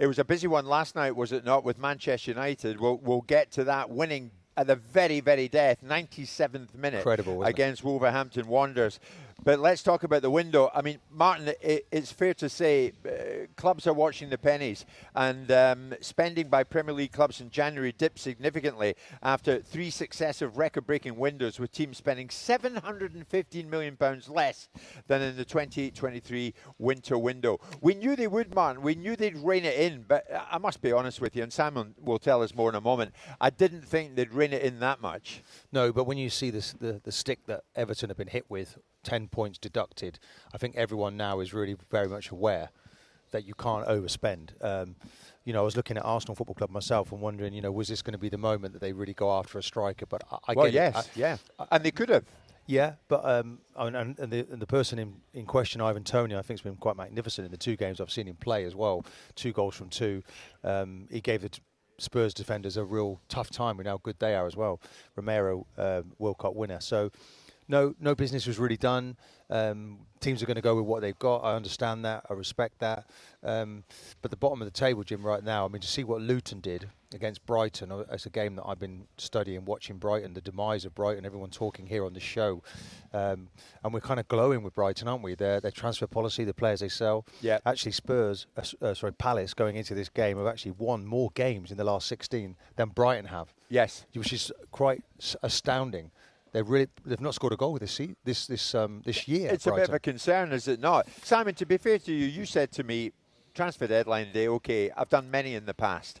It was a busy one last night, was it not, with Manchester United? We'll get to that, winning at the very, very death, 97th minute. Incredible, against Wolverhampton Wanderers. But let's talk about the window. I mean, Martin, it's fair to say clubs are watching the pennies, and spending by Premier League clubs in January dipped significantly after 3 successive record-breaking windows, with teams spending £715 million less than in the 2023 winter window. We knew they would, Martin. We knew they'd rein it in, but I must be honest with you, and Simon will tell us more in a moment, I didn't think they'd rein it in that much. No, but when you see this, the stick that Everton have been hit with, 10 points deducted, I think everyone now is really very much aware that you can't overspend. I was looking at Arsenal Football Club myself and wondering, was this going to be the moment that they really go after a striker? But I get it. And they could have. Yeah, but and the person in question, Ivan Toney, I think has been quite magnificent in the 2 games I've seen him play as well. 2 goals from 2. He gave the Spurs defenders a real tough time with how good they are as well. Romero, World Cup winner. So no business was really done. Teams are going to go with what they've got. I understand that. I respect that. But the bottom of the table, Jim, right now, I mean, to see what Luton did against Brighton, it's a game that I've been studying, watching Brighton, the demise of Brighton, everyone talking here on the show. And we're kind of glowing with Brighton, aren't we? Their transfer policy, the players they sell. Yeah. Actually, Palace going into this game have actually won more games in the last 16 than Brighton have. Yes. Which is quite astounding. They've not scored a goal this year. It's Brighton. a bit of a concern, is it not? Simon, to be fair to you, you said to me, transfer deadline day, okay, I've done many in the past.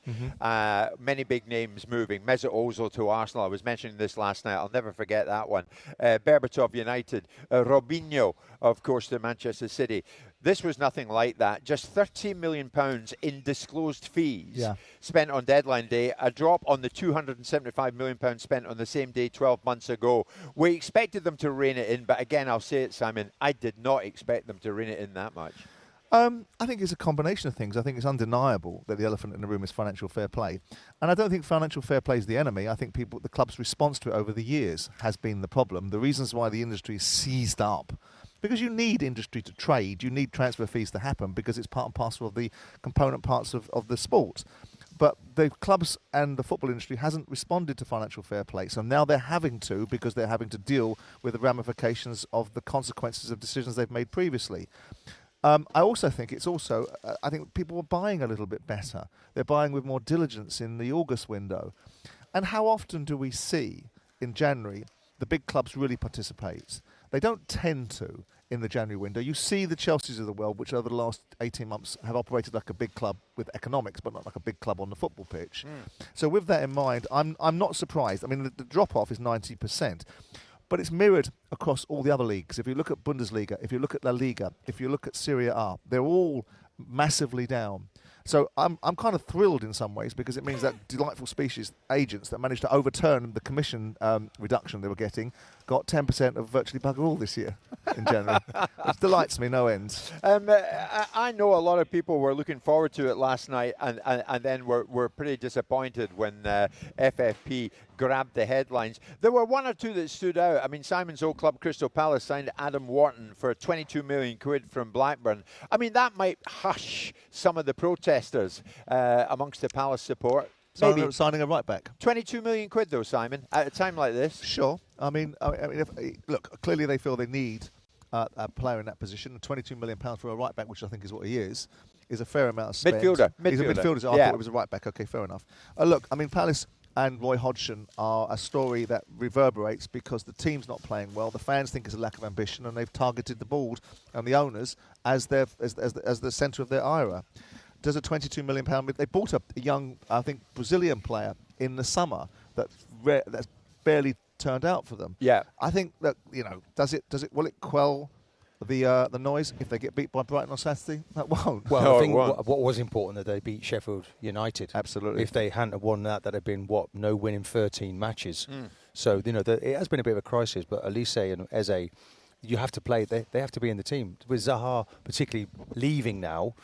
Many big names moving. Mesut Ozil to Arsenal. I was mentioning this last night. I'll never forget that one. Berbatov United. Robinho, of course, to Manchester City. This was nothing like that. Just £13 million in disclosed fees spent on deadline day, a drop on the £275 million spent on the same day 12 months ago. We expected them to rein it in, but again, I'll say it, Simon, I did not expect them to rein it in that much. I think it's a combination of things. I think it's undeniable that the elephant in the room is financial fair play. And I don't think financial fair play is the enemy. I think the club's response to it over the years has been the problem. The reasons why the industry is seized up. Because you need industry to trade, you need transfer fees to happen because it's part and parcel of the component parts of the sport. But the clubs and the football industry hasn't responded to financial fair play. So now they're having to, because they're having to deal with the ramifications of the consequences of decisions they've made previously. I also think I think people are buying a little bit better. They're buying with more diligence in the August window. And how often do we see in January the big clubs really participate? They don't tend to in the January window. You see the Chelseas of the world, which over the last 18 months have operated like a big club with economics, but not like a big club on the football pitch. So with that in mind, I'm not surprised. I mean, the drop-off is 90%. But it's mirrored across all the other leagues. If you look at Bundesliga, if you look at La Liga, if you look at Serie A, they're all massively down. So I'm kind of thrilled in some ways because it means that delightful species agents that managed to overturn the commission reduction they were getting got 10% of virtually bugger all this year in January. Which delights me no end. I know a lot of people were looking forward to it last night and then were pretty disappointed when FFP grabbed the headlines. There were one or two that stood out. I mean, Simon's old club, Crystal Palace, signed Adam Wharton for 22 million quid from Blackburn. I mean, that might hush some of the protesters amongst the Palace support. Maybe signing a right back. 22 million quid, though, Simon, at a time like this. Sure. I mean, look, clearly they feel they need a player in that position. £22 million for a right back, which I think is what he is a fair amount of spend. Midfielder. He's a midfielder. So I thought it was a right back. Okay, fair enough. Look, I mean, Palace and Roy Hodgson are a story that reverberates because the team's not playing well. The fans think it's a lack of ambition, and they've targeted the board and the owners as the centre of their ire. Does a £22 million? They bought a young, I think, Brazilian player in the summer that's barely turned out for them. Yeah, I think that will it quell the noise if they get beat by Brighton on Saturday? That won't. Well, I think what was important that they beat Sheffield United. Absolutely. If they hadn't have won that'd have been no win in 13 matches. So it has been a bit of a crisis. But Elise and Eze, you have to play. They have to be in the team. With Zaha particularly leaving now.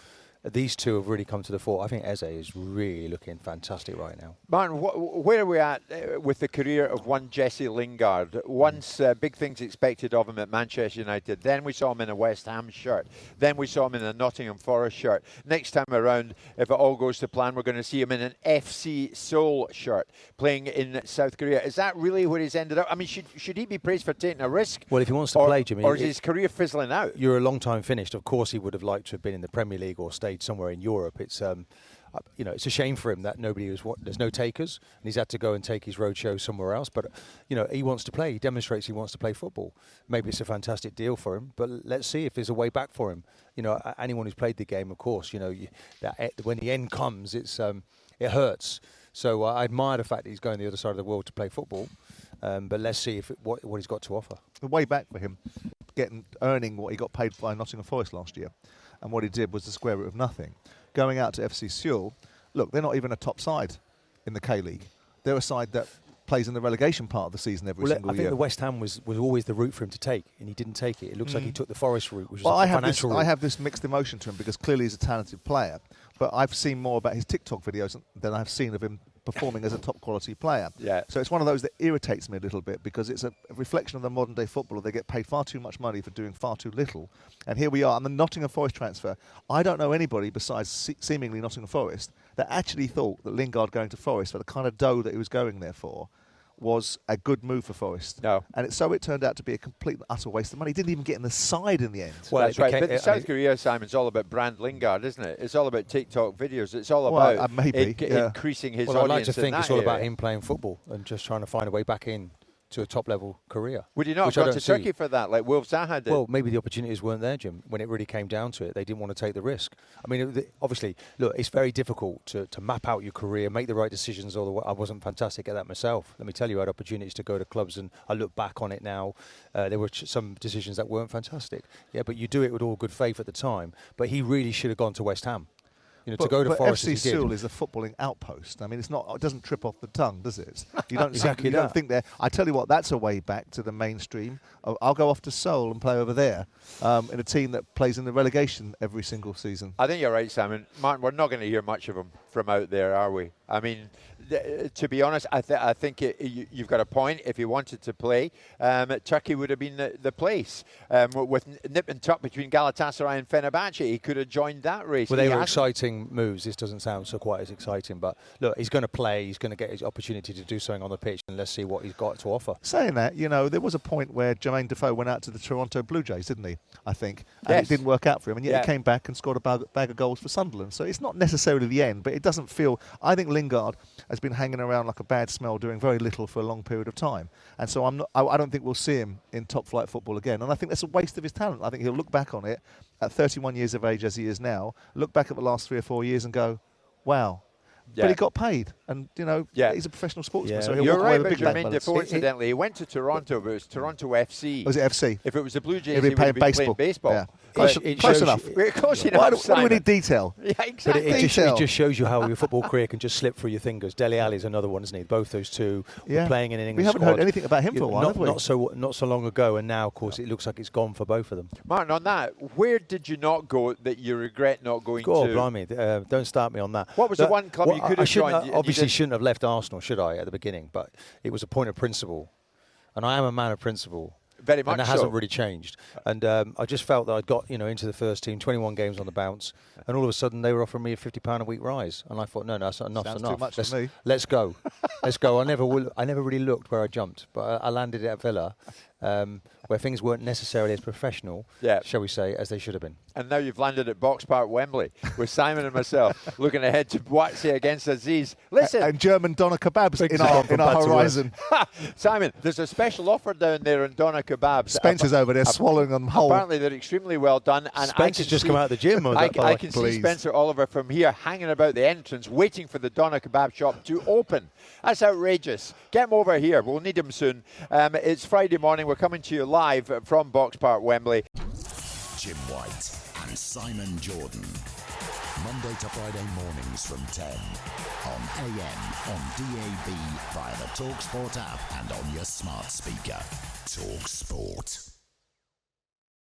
these two have really come to the fore. I think Eze is really looking fantastic right now. Martin, where are we at with the career of one Jesse Lingard? Once big things expected of him at Manchester United. Then we saw him in a West Ham shirt. Then we saw him in a Nottingham Forest shirt. Next time around, if it all goes to plan, we're going to see him in an FC Seoul shirt playing in South Korea. Is that really where he's ended up? I mean, should he be praised for taking a risk? Well, if he wants to play, Jimmy, or is his career fizzling out? You're a long time finished. Of course, he would have liked to have been in the Premier League or stayed somewhere in Europe. It's it's a shame for him that there's no takers, and he's had to go and take his roadshow somewhere else. But he wants to play. He demonstrates he wants to play football. Maybe it's a fantastic deal for him, but let's see if there's a way back for him. Anyone who's played the game, of course, when the end comes, it hurts. So I admire the fact that he's going the other side of the world to play football. But let's see what he's got to offer. The way back for him, earning what he got paid by Nottingham Forest last year, and what he did was the square root of nothing. Going out to FC Seoul, look, they're not even a top side in the K-League. They're a side that plays in the relegation part of the season every single year. I think the West Ham was always the route for him to take, and he didn't take it. It looks like he took the Forest route, which was a financial route. I have this mixed emotion to him because clearly he's a talented player, but I've seen more about his TikTok videos than I've seen of him performing as a top quality player. Yeah. So it's one of those that irritates me a little bit because it's a reflection of the modern day footballer. They get paid far too much money for doing far too little. And here we are on the Nottingham Forest transfer. I don't know anybody besides seemingly Nottingham Forest that actually thought that Lingard going to Forest for the kind of dough that he was going there for was a good move for Forest. No. And it turned out to be a complete and utter waste of money. He didn't even get in the side in the end. Well, that's right. But South Korea, Simon's all about brand Lingard, isn't it? It's all about TikTok videos. It's all about increasing his audience. I'd like to think it's all about area. him playing football and just trying to find a way back in to a top-level career. Would you not have gone to Turkey for that, like Wolf Zaha did? Well, maybe the opportunities weren't there, Jim. When it really came down to it, they didn't want to take the risk. I mean, obviously, look, it's very difficult to map out your career, make the right decisions. Although I wasn't fantastic at that myself. Let me tell you, I had opportunities to go to clubs, and I look back on it now. There were some decisions that weren't fantastic. Yeah, but you do it with all good faith at the time. But he really should have gone to West Ham. To go to Forest, FC Seoul is a footballing outpost. I mean, it doesn't trip off the tongue, does it? You don't exactly. You don't think there. I tell you what, that's a way back to the mainstream. I'll go off to Seoul and play over there in a team that plays in the relegation every single season. I think you're right, Simon. Martin, we're not going to hear much of him from out there, are we? I mean, to be honest, I think you've got a point. If he wanted to play, Turkey would have been the place. With nip and tuck between Galatasaray and Fenerbahce, he could have joined that race. Well, they were exciting moves. This doesn't sound so quite as exciting, but look, he's going to play. He's going to get his opportunity to do something on the pitch, and let's see what he's got to offer. Saying that, there was a point where Jermaine Defoe went out to the Toronto Blue Jays, didn't he? I think. And it didn't work out for him, and yet he came back and scored a bag of goals for Sunderland. So it's not necessarily the end, but it doesn't feel. I think Lingard has been hanging around like a bad smell, doing very little for a long period of time, and so I don't think we'll see him in top flight football again. And I think that's a waste of his talent. I think he'll look back on it at 31 years of age as he is now, look back at the last 3 or 4 years and go, wow. Yeah. But he got paid, and he's a professional sportsman. So you're right about Jermaine Defoe. Incidentally, he went to Toronto, but it was Toronto FC. Was it FC? If it was the Blue Jays, he would be playing baseball. Yeah. Close enough. Why do we need detail? Yeah, exactly. But it just shows you how your football career can just slip through your fingers. Dele Alli's another one, isn't he? Both those two were playing in an English squad. We haven't heard anything about him for a while, have we? Not so long ago, and now, of course, it looks like it's gone for both of them. Martin, on that, where did you not go that you regret not going to? God, blimey, don't start me on that. What was the one club you could have joined? Obviously, shouldn't have left Arsenal, should I, at the beginning? But it was a point of principle, and I am a man of principle. Very much and that hasn't really changed. And I just felt that I'd got into the first team, 21 games on the bounce, and all of a sudden they were offering me a £50 a week rise, and I thought, no, that's enough. Sounds too much for me. Let's go, let's go. I never really looked where I jumped, but I landed at Villa, where things weren't necessarily as professional, shall we say, as they should have been. And now you've landed at Box Park, Wembley, with Simon and myself looking ahead to Watsi against Aziz. Listen, and German doner kebabs in our horizon. Simon, there's a special offer down there on doner kebabs. Spencer's over there swallowing them whole. Apparently they're extremely well done. And Spencer's just come out of the gym. I can see Spencer Oliver from here hanging about the entrance, waiting for the doner kebab shop to open. That's outrageous. Get him over here. We'll need him soon. It's Friday morning. We're coming to you live from Box Park, Wembley. Jim White and Simon Jordan. Monday to Friday mornings from 10 on AM, on DAB, via the talkSPORT app and on your smart speaker. talkSPORT.